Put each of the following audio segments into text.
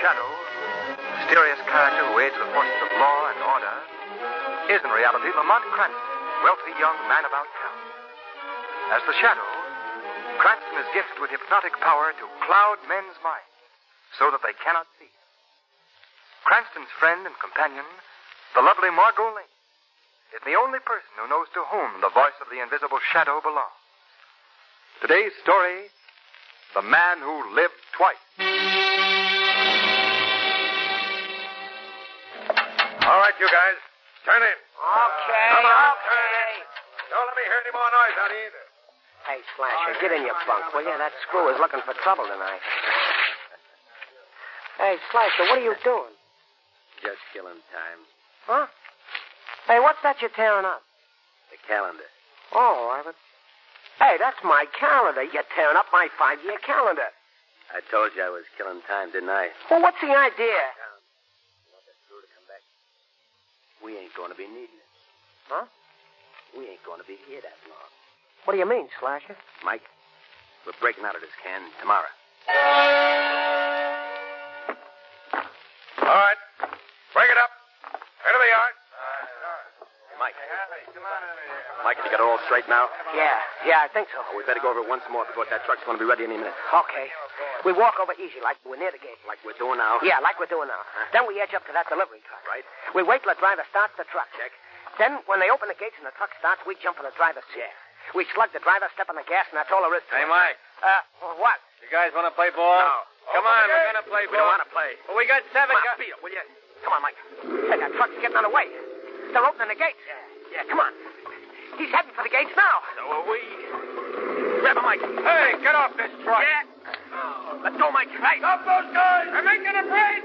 Shadow, mysterious character who aids the forces of law and order, is in reality Lamont Cranston, wealthy young man about town. As the Shadow, Cranston is gifted with hypnotic power to cloud men's minds so that they cannot see him. Cranston's friend and companion, the lovely Margot Lane, is the only person who knows to whom the voice of the invisible Shadow belongs. Today's story, The Man Who Lived Twice. All right, you guys. Turn in. Okay, Come on, okay. turn in. Don't let me hear any more noise out here either. Hey, Slasher, get in your bunk, will you? That screw is looking for trouble tonight. Hey, Slasher, what are you doing? Just killing time. Huh? Hey, what's that you're tearing up? The calendar. Oh, Hey, that's my calendar. You're tearing up my 5-year calendar. I told you I was killing time, didn't I? Well, what's the idea? You want that screw to come back? We ain't going to be needing it. Huh? We ain't going to be here that long. What do you mean, Slasher? Mike, we're breaking out of this can tomorrow. All right. Break it up. Into the yard. Mike. Mike, you got it all straight now? Yeah, I think so. Oh, we better go over it once more because that truck's going to be ready any minute. Okay. We walk over easy like we're near the gate. Like we're doing now? Yeah, like we're doing now. Then we edge up to that delivery truck. Right. We wait till the driver starts the truck. Check. Then, when they open the gates and the truck starts, we jump in the driver's seat. We slug the driver, step on the gas, and that's all there is to it. Hey, Mike. What? You guys want to play ball? No. Come on, we're going to play We ball. don't want to play. Well, we got 7 Come on, guys. beat it, will you? Come on, Mike. Hey, that truck's getting on the way. They're opening the gates. Yeah, come on. He's heading for the gates now. So are we. Grab him, Mike. Hey, get off this truck. Yeah. Let's go, Mike. Hey. Stop those guys. They're making a break.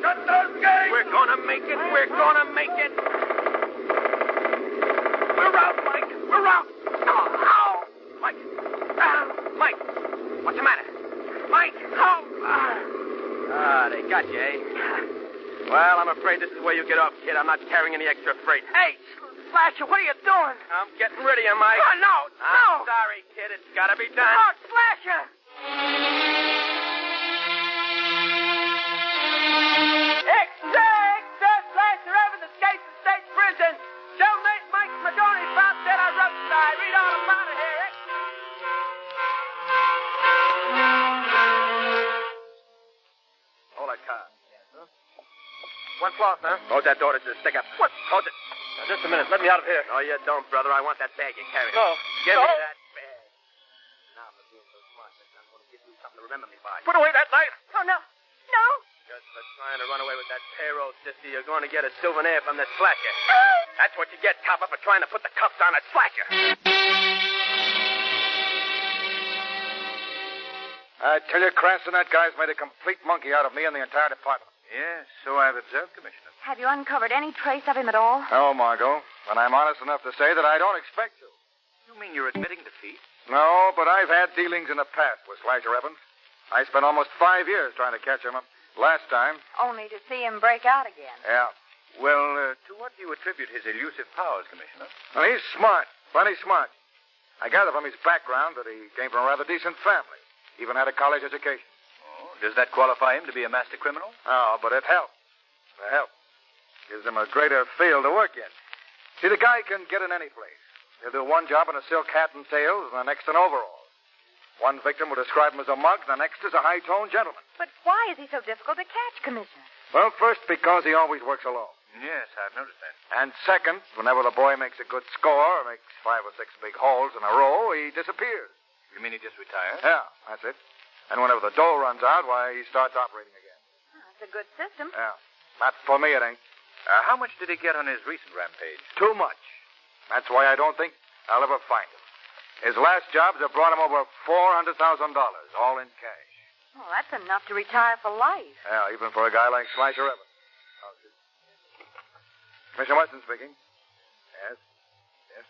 Shut those gates. We're going to make it. We're going to make it. We're out, Mike. We're out. Ow. Mike. Mike. What's the matter? Mike. Ow. They got you, eh? Well, I'm afraid this is where you get off, kid. I'm not carrying any extra freight. Hey, Slasher, what are you doing? I'm getting rid of you, Mike. Oh, no. I'm sorry, kid. It's got to be done. Oh, Slasher. Slasher Evans escaped from state prison. Cellmate Mike Madoni found dead on roadside. Read all about it here, Hold that car. One cloth, huh? Close that door. This is a stick-up. What? Close it. Now, just a minute. Let me out of here. No, you don't, brother. I want that bag you carry. No. Give No. me that bag. Now, for being so smart, I'm going to give you something to remember me by. Put away that knife. Oh, no. No. Just for trying to run away with that payroll, sister, you're going to get a souvenir from this Slasher. That's what you get, copper, for trying to put the cuffs on a Slasher. I tell you, Cranston, that guy's made a complete monkey out of me and the entire department. Yes, so I've observed, Commissioner. Have you uncovered any trace of him at all? No, Margot. And I'm honest enough to say that I don't expect to. You mean you're admitting defeat? No, but I've had dealings in the past with Slasher Evans. I spent almost 5 years trying to catch him up. Last time, Only to see him break out again. yeah. Well, to what do you attribute his elusive powers, Commissioner? Well, he's smart. Plenty smart. I gather from his background that he came from a rather decent family. Even had a college education. Oh, does that qualify him to be a master criminal? Oh, but it helps. It helps. Gives him a greater field to work in. See, the guy can get in any place. He'll do one job in a silk hat and tails, and the next in overalls. One victim will describe him as a mug, the next as a high-toned gentleman. But why is he so difficult to catch, Commissioner? Well, first, because he always works alone. Yes, I've noticed that. And second, whenever the boy makes a good score, or makes 5 or 6 big hauls in a row, he disappears. You mean he just retired? Yeah, that's it. And whenever the dough runs out, why, he starts operating again. That's a good system. Yeah. Not for me, it ain't. How much did he get on his recent rampage? Too much. That's why I don't think I'll ever find him. His last jobs have brought him over $400,000, all in cash. Well, that's enough to retire for life. Yeah, even for a guy like Slasher Evans. Oh, Commissioner Weston speaking. Yes. Yes.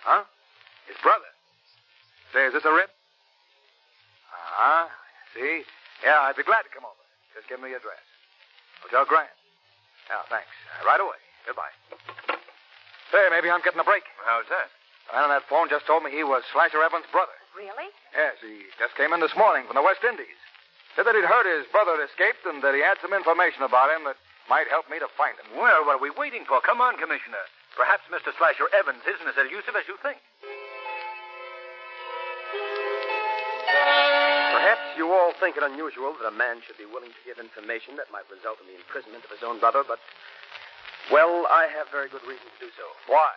Huh? His brother. Say, is this a rip? See? Yeah, I'd be glad to come over. Just give me the address. Hotel Grand. Yeah, thanks. Right away. Goodbye. Say, maybe I'm getting a break. How's that? The man on that phone just told me he was Slasher Evans' brother. Really? Yes, he just came in this morning from the West Indies. Said that he'd heard his brother had escaped and that he had some information about him that might help me to find him. Well, what are we waiting for? Come on, Commissioner. Perhaps Mr. Slasher Evans isn't as elusive as you think. Perhaps you all think it unusual that a man should be willing to give information that might result in the imprisonment of his own brother, but, well, I have very good reason to do so. Why?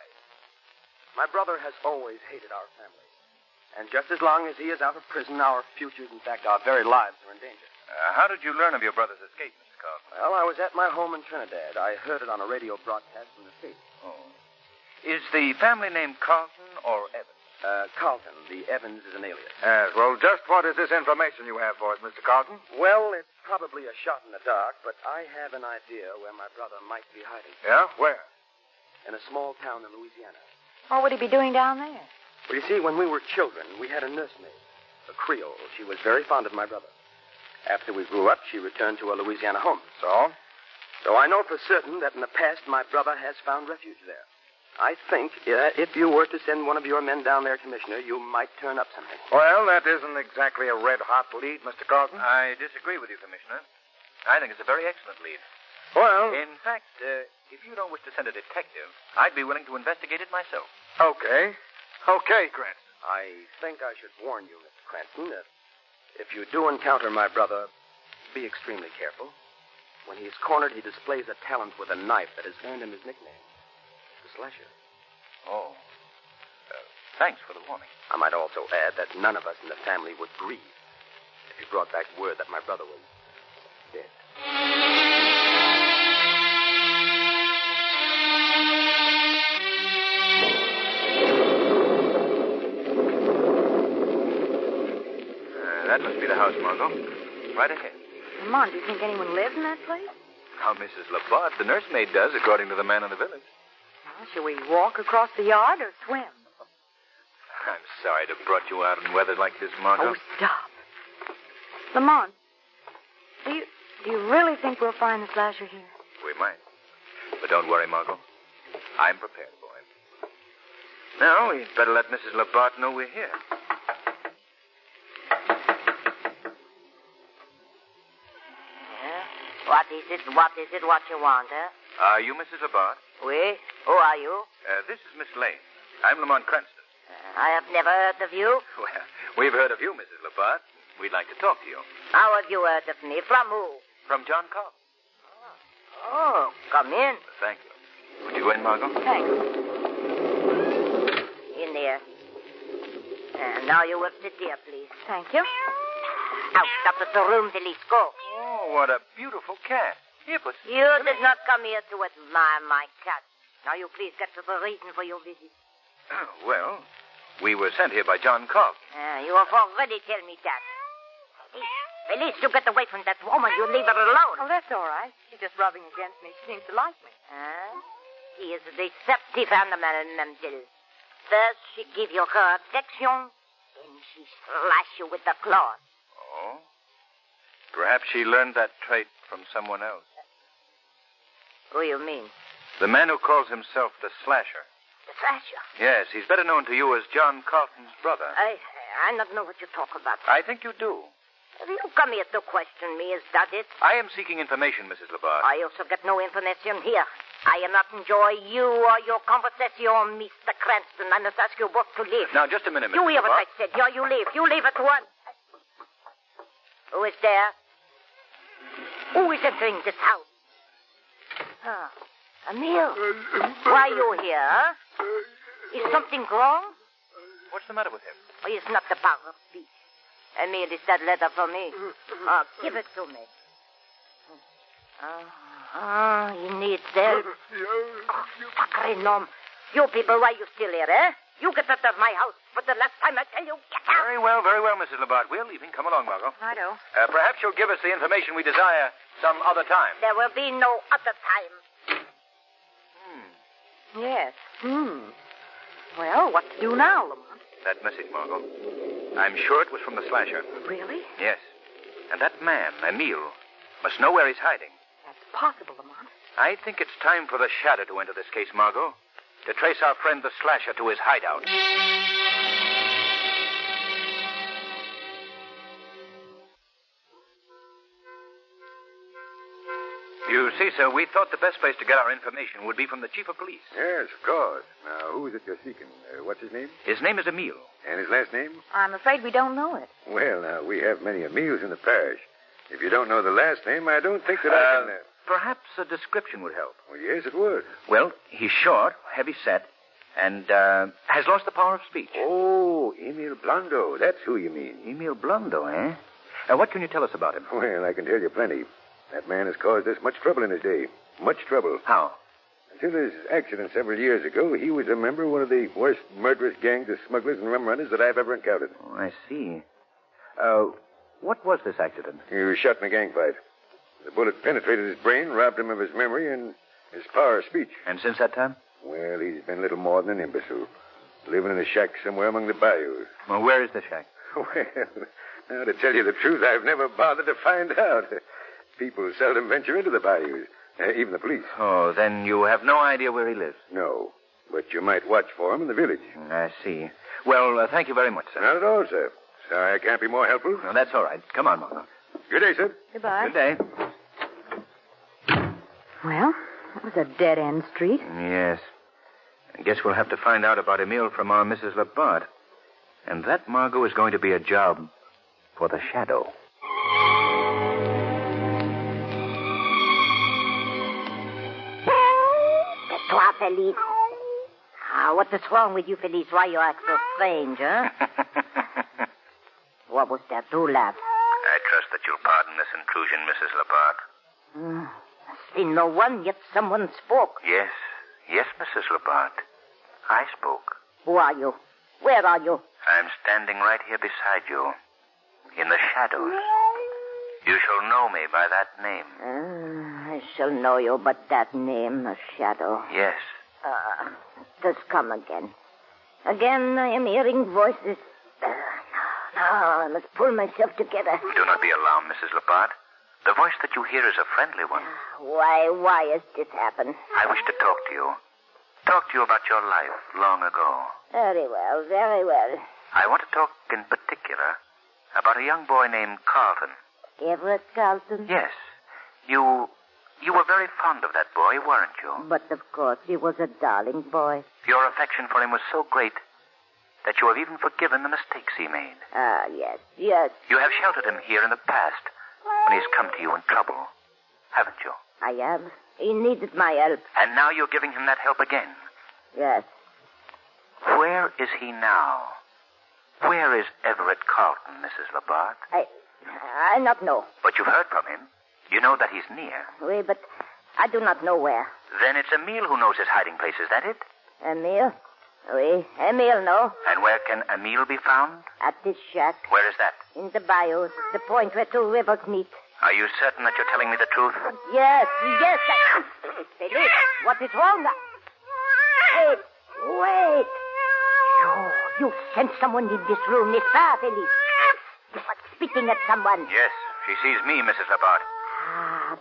My brother has always hated our family. And just as long as he is out of prison, our futures, in fact, our very lives are in danger. How did you learn of your brother's escape, Mr. Carlton? Well, I was at my home in Trinidad. I heard it on a radio broadcast from the States. Oh. Is the family named Carlton or Evans? Carlton. The Evans is an alias. Yes, well, just what is this information you have for us, Mr. Carlton? Well, it's probably a shot in the dark, but I have an idea where my brother might be hiding. Yeah? Where? In a small town in Louisiana. What would he be doing down there? Well, you see, when we were children, we had a nursemaid, a Creole. She was very fond of my brother. After we grew up, she returned to a Louisiana home. So? So I know for certain that in the past, my brother has found refuge there. I think if you were to send one of your men down there, Commissioner, you might turn up something. Well, that isn't exactly a red-hot lead, Mr. Carlton. I disagree with you, Commissioner. I think it's a very excellent lead. Well, In fact, if you don't wish to send a detective, I'd be willing to investigate it myself. okay. Okay, Cranston. I think I should warn you, Mr. Cranston, that if you do encounter my brother, be extremely careful. When he is cornered, he displays a talent with a knife that has earned him his nickname, the Slasher. Oh. Thanks for the warning. I might also add that none of us in the family would grieve if he brought back word that my brother was dead. That must be the house, Margot. Right ahead. Lamont, do you think anyone lives in that place? Now, Mrs. Labat, the nursemaid does, according to the man in the village. Well, shall we walk across the yard or swim? I'm sorry to have brought you out in weather like this, Margot. Oh, stop. Lamont, do you really think we'll find the Slasher here? We might. But don't worry, Margot. I'm prepared for him. Now, we'd better let Mrs. Labat know we're here. What is it what you want, eh? Are you Mrs. Labat? Oui? Who are you? This is Miss Lane. I'm Lamont Cranston. I have never heard of you. Well, we've heard of you, Mrs. Labat. We'd like to talk to you. How have you heard of me? From who? From John Carlton. Oh, come in. Thank you. Would you go in, Margot? Thanks. In there. Now you will sit here, please. Thank you. Out of the room, please. Go. Oh, what a beautiful cat. Here, puss. You did not come here to admire my cat. Now you please get to the reason for your visit. Well, we were sent here by John Carlton. You have already told me that. Felice, you get away from that woman. You leave her alone. Oh, that's all right. She's just rubbing against me. She seems to like me. She is a deceptive animal, Mademoiselle. First, she give you her affection, then she slash you with the claws. Oh? Perhaps she learned that trait from someone else. Who you mean? The man who calls himself the Slasher. The Slasher? Yes, he's better known to you as John Carlton's brother. I don't know what you talk about. I think you do. You come here to question me, is that it? I am seeking information, Mrs. Labat. I also get no information here. I am not enjoy you or your conversation, Mr. Cranston. I must ask you both to leave. Now, just a minute, Mrs. You hear what I Labat. said? Yeah, you leave. You leave at once. Who is there? Who is entering this house? Emil. Why are you here, huh? Is something wrong? What's the matter with him? Or is not the power of peace? Emil, is that letter for me? Give it to me. He needs help. Sacre nom. You people, why you still here, eh? You get out of my house. For the last time, I tell you, get out. Very well, Mrs. Labat. We're leaving. Come along, Margot. Righto. Perhaps you'll give us the information we desire some other time. There will be no other time. Yes. Well, what to do now, Lamont? That message, Margot. I'm sure it was from the Slasher. Really? Yes. And that man, Emil, must know where he's hiding. That's possible, Lamont. I think it's time for the Shadow to enter this case, Margot. To trace our friend the Slasher to his hideout. You see, sir, we thought the best place to get our information would be from the chief of police. Yes, of course. Now, who is it you're seeking? What's his name? His name is Emile. And his last name? I'm afraid we don't know it. Well, now, we have many Emiles in the parish. If you don't know the last name, I don't think that I can... Perhaps a description would help. Well, yes, it would. Well, he's short, heavy-set, and has lost the power of speech. Oh, Emile Blondo. That's who you mean. Emile Blondo, eh? What can you tell us about him? Well, I can tell you plenty. That man has caused us much trouble in his day. Much trouble. How? Until his accident several years ago, he was a member of one of the worst murderous gangs of smugglers and rum runners that I've ever encountered. Oh, I see. What was this accident? He was shot in a gang fight. The bullet penetrated his brain, robbed him of his memory and his power of speech. And since that time? Well, he's been little more than an imbecile. Living in a shack somewhere among the bayous. Well, where is the shack? Well, now, to tell you the truth, I've never bothered to find out. People seldom venture into the bayous, even the police. Oh, then you have no idea where he lives? No, but you might watch for him in the village. I see. Well, thank you very much, sir. Not at all, sir. Sorry I can't be more helpful. No, that's all right. Come on, Margot. Good day, sir. Goodbye. Good day. Well, that was a dead-end street. Yes. I guess we'll have to find out about Emile from our Mrs. Labarthe. And that, Margot, is going to be a job for the Shadow. Toi, Felice. What is wrong with you, Felice? Why you act so strange, huh? What was that? Who laughed? I trust that you'll pardon this intrusion, Mrs. Labarthe. I see no one, yet someone spoke. Yes, Mrs. Labarthe. I spoke. Who are you? Where are you? I'm standing right here beside you, in the shadows. You shall know me by that name. I shall know you, but that name, a shadow. Yes. It has come again. Again, I am hearing voices. Now, I must pull myself together. Do not be alarmed, Mrs. Labarthe. The voice that you hear is a friendly one. Why has this happened? I wish to talk to you. Talk to you about your life long ago. Very well, very well. I want to talk in particular about a young boy named Carlton. Everett Carlton? Yes. You were very fond of that boy, weren't you? But of course, he was a darling boy. Your affection for him was so great that you have even forgiven the mistakes he made. Ah, yes. You have sheltered him here in the past when he's come to you in trouble, haven't you? I have. He needed my help. And now you're giving him that help again. Yes. Where is he now? Where is Everett Carlton, Mrs. Labarthe? I not know. But you've heard from him. You know that he's near. Oui, but I do not know where. Then it's Emile who knows his hiding place, is that it? Emile? Oui, Emile, no. And where can Emile be found? At this shack. Where is that? In the bayous, the point where two rivers meet. Are you certain that you're telling me the truth? Yes. Felice, what is wrong? Wait. You sent someone in this room, n'est-ce pas, Felice? You are spitting at someone. Yes, she sees me, Mrs. Labarthe.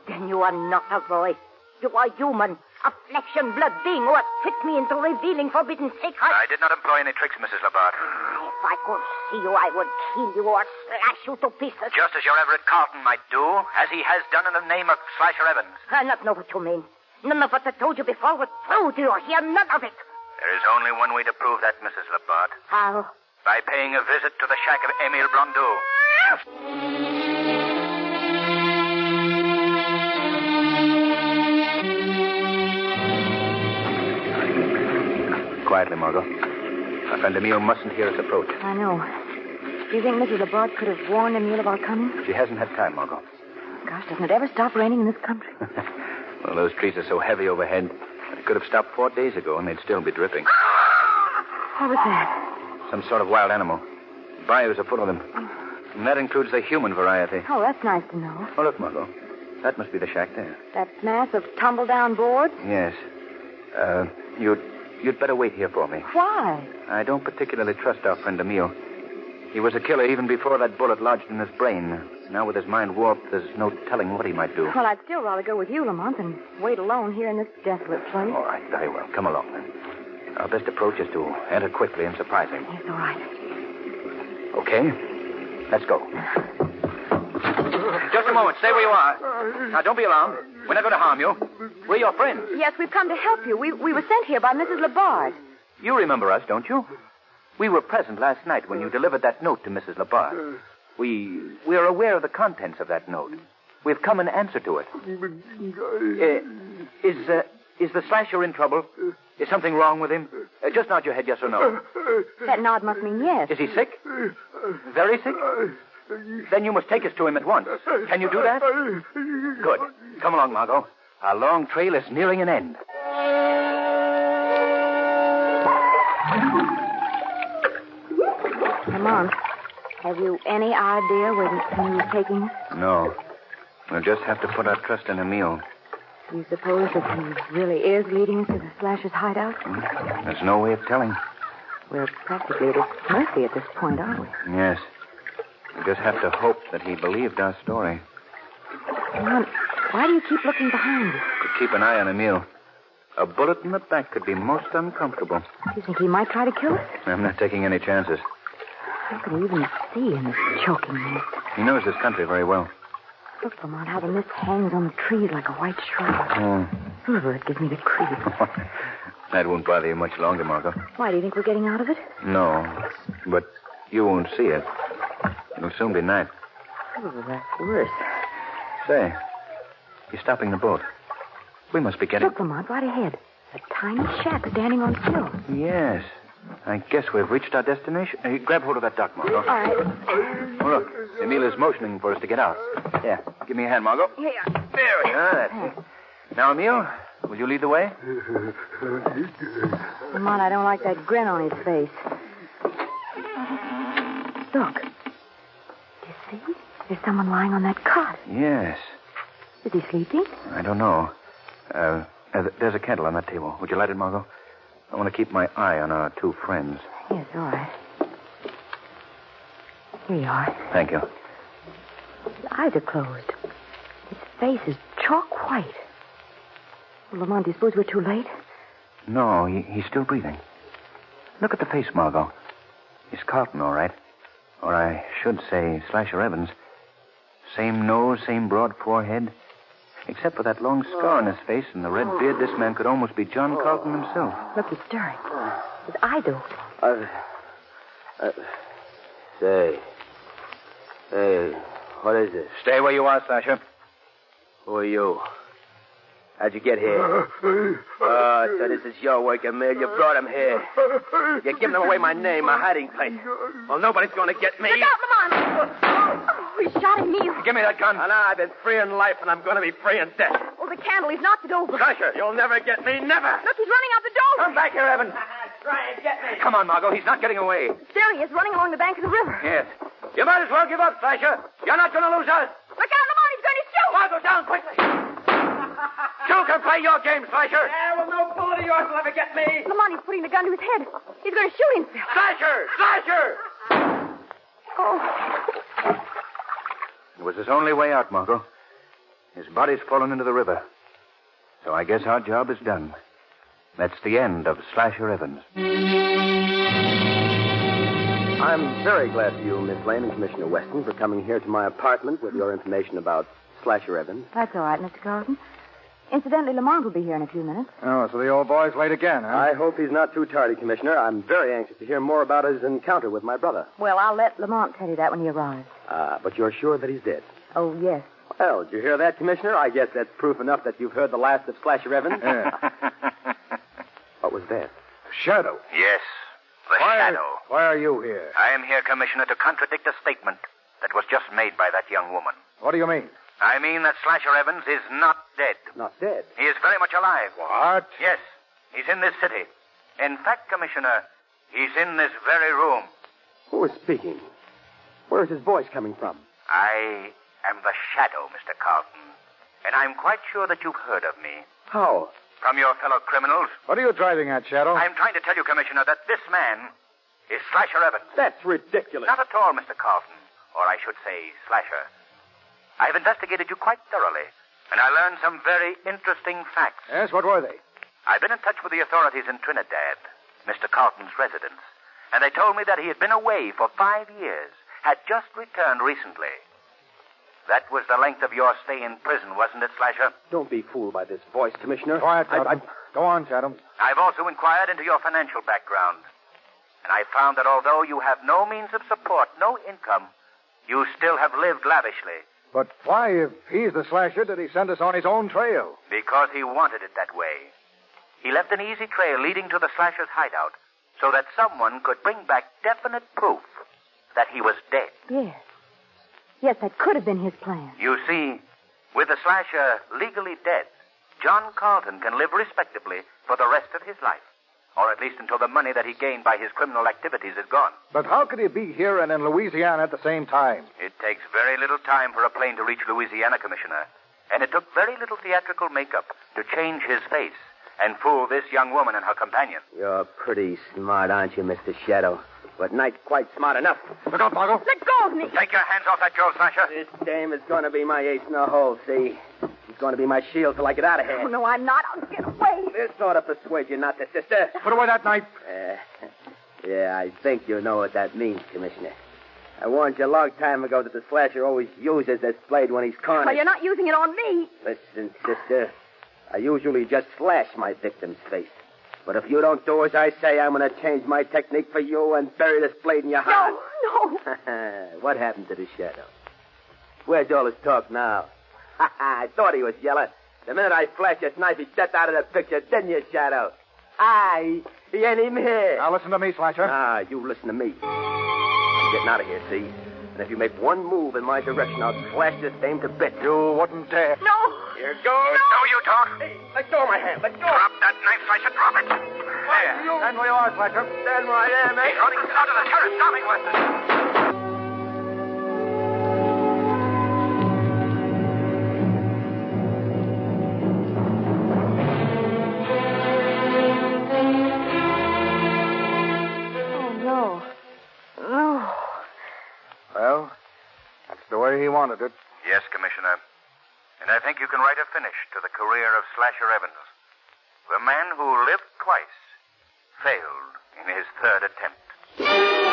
Then you are not a voice. You are human, a flesh and blood being who has tricked me into revealing forbidden secrets. I did not employ any tricks, Mrs. Labarthe. If I could see you, I would kill you or slash you to pieces. Just as your Everett Carlton might do, as he has done in the name of Slasher Evans. I not know what you mean. None of what I told you before was true. Do you hear? None of it. There is only one way to prove that, Mrs. Labarthe. How? By paying a visit to the shack of Emile Blondeau. Quietly, Margot. Our friend Emile mustn't hear us approach. I know. Do you think Mrs. Labarthe could have warned Emile about coming? She hasn't had time, Margot. Gosh, doesn't it ever stop raining in this country? Well, those trees are so heavy overhead that it could have stopped 4 days ago and they'd still be dripping. What was that? Some sort of wild animal. Bayous are full of them. And that includes the human variety. Oh, that's nice to know. Oh, look, Margot. That must be the shack there. That mass of tumble-down boards? Yes. You'd better wait here for me. Why? I don't particularly trust our friend Emile. He was a killer even before that bullet lodged in his brain. Now, with his mind warped, there's no telling what he might do. Well, I'd still rather go with you, Lamont, than wait alone here in this desolate place. All right, very well. Come along, then. Our best approach is to enter quickly and surprise him. Yes, all right. Okay? Let's go. Just a moment. Stay where you are. Now, don't be alarmed. We're not going to harm you. We're your friends. Yes, we've come to help you. We were sent here by Mrs. Labard. You remember us, don't you? We were present last night when you delivered that note to Mrs. Labard. We're aware of the contents of that note. We've come in answer to it. Is the slasher in trouble? Is something wrong with him? Just nod your head, yes or no. That nod must mean yes. Is he sick? Very sick? Then you must take us to him at once. Can you do that? Good. Come along, Margot. Our long trail is nearing an end. Lamont, have you any idea where this canoe is taking us? No. We'll just have to put our trust in Emil. Do you suppose that he really is leading us to the slasher's hideout? There's no way of telling. We're practically at his mercy at this point, aren't we? Yes. We just have to hope that he believed our story. Lamont, why do you keep looking behind you? To keep an eye on Emil. A bullet in the back could be most uncomfortable. Do you think he might try to kill us? I'm not taking any chances. How can he even see in this choking mist? He knows this country very well. Look, Lamont, how the mist hangs on the trees like a white shroud. It gives me the creeps. That won't bother you much longer, Margot. Why, do you think we're getting out of it? No, but you won't see it. It'll soon be night. Oh, that's worse. Say, he's stopping the boat. We must be getting... Look, Lamont, right ahead. A tiny shack standing on sill. Yes. I guess we've reached our destination. Grab hold of that dock, Margot. All right. Oh, look. Emil is motioning for us to get out. Here, give me a hand, Margot. Here. There we are. That's it. Now, Emil, will you lead the way? Lamont, I don't like that grin on his face. Look. Do you see? There's someone lying on that cot. Yes. Is he sleeping? I don't know. There's a candle on that table. Would you light it, Margot? I want to keep my eye on our two friends. Yes, all right. Here you are. Thank you. His eyes are closed. His face is chalk white. Well, Lamont, do you suppose we're too late? No, he's still breathing. Look at the face, Margot. It's Carlton, all right. Or I should say Slasher Evans. Same nose, same broad forehead. Except for that long scar on his face and the red beard, this man could almost be John Carlton himself. Look, he's stirring. His eyes open. Say, what is this? Stay where you are, Slasher. Who are you? How'd you get here? Oh, so this is your work, Emil. You brought him here. You're giving away my name, my hiding place. Well, nobody's going to get me. Look out, Lamont! Oh, he shot at me. Give me that gun. And I've been free in life, and I'm going to be free in death. Oh, the candle, he's knocked it over. Slasher, you'll never get me, never. Look, he's running out the door. Come back here, Evans. Try and get me. Come on, Margot. He's not getting away. There he is, running along the bank of the river. Yes. You might as well give up, Slasher. You're not going to lose us. Look out, Lamont, he's going to shoot. Margot, down quickly. You can play your game, Slasher. Yeah, well, no bullet of yours will ever get me. Lamont, he's putting the gun to his head. He's going to shoot himself. Slasher! Slasher! Oh. It was his only way out, Margot. His body's fallen into the river. So I guess our job is done. That's the end of Slasher Evans. I'm very glad for you, Miss Lane and Commissioner Weston, for coming here to my apartment with your information about Slasher Evans. That's all right, Mr. Carlton. Incidentally, Lamont will be here in a few minutes. Oh, so the old boy's late again, huh? I hope he's not too tardy, Commissioner. I'm very anxious to hear more about his encounter with my brother. Well, I'll let Lamont tell you that when he arrives. But you're sure that he's dead? Oh, yes. Well, did you hear that, Commissioner? I guess that's proof enough that you've heard the last of Slasher Evans. Yeah. What was that? Shadow. Yes, the Shadow. Why are you here? I am here, Commissioner, to contradict a statement that was just made by that young woman. What do you mean? I mean that Slasher Evans is not dead. Not dead? He is very much alive. What? Yes, he's in this city. In fact, Commissioner, he's in this very room. Who is speaking? Where's his voice coming from? I am the Shadow, Mr. Carlton. And I'm quite sure that you've heard of me. How? From your fellow criminals. What are you driving at, Shadow? I'm trying to tell you, Commissioner, that this man is Slasher Evans. That's ridiculous. Not at all, Mr. Carlton. Or I should say, Slasher. I've investigated you quite thoroughly, and I learned some very interesting facts. Yes, what were they? I've been in touch with the authorities in Trinidad, Mr. Carlton's residence, and they told me that he had been away for 5 years, had just returned recently. That was the length of your stay in prison, wasn't it, Slasher? Don't be fooled by this voice, Commissioner. Quiet, Chatham. Go on, Chatham. I've also inquired into your financial background, and I found that although you have no means of support, no income, you still have lived lavishly. But why, if he's the Slasher, did he send us on his own trail? Because he wanted it that way. He left an easy trail leading to the Slasher's hideout so that someone could bring back definite proof that he was dead. Yes. Yes, that could have been his plan. You see, with the Slasher legally dead, John Carlton can live respectably for the rest of his life. Or at least until the money that he gained by his criminal activities is gone. But how could he be here and in Louisiana at the same time? It takes very little time for a plane to reach Louisiana, Commissioner. And it took very little theatrical makeup to change his face and fool this young woman and her companion. You're pretty smart, aren't you, Mr. Shadow? But not quite smart enough. Look out, Margot. Let go of me. Take your hands off that girl, Slasher. This dame is going to be my ace in the hole, see? She's going to be my shield till I get out of here. Oh, no, I'm not. I'll get away. This ought to persuade you not to, sister. Put away that knife. Yeah, I think you know what that means, Commissioner. I warned you a long time ago that the Slasher always uses this blade when he's cornered. Well, you're not using it on me. Listen, sister, I usually just slash my victim's face. But if you don't do as I say, I'm going to change my technique for you and bury this blade in your heart. No. What happened to the Shadow? Where's all his talk now? I thought he was yellow. The minute I flashed this knife, he stepped out of the picture, didn't you, Shadow? He ain't even here. Now listen to me, Slasher. You listen to me. I'm getting out of here, see? And if you make one move in my direction, I'll slash this dame to bits. You wouldn't dare. No. Here goes. No, you don't. Hey, let go of my hand. Let go. Drop that knife, Slasher. Drop it. There. Stand where you are, Slasher. Stand where I am, eh? He's running out of the terrace, starting Weston. Well, that's the way he wanted it. Yes, Commissioner. And I think you can write a finish to the career of Slasher Evans. The man who lived twice, failed in his third attempt.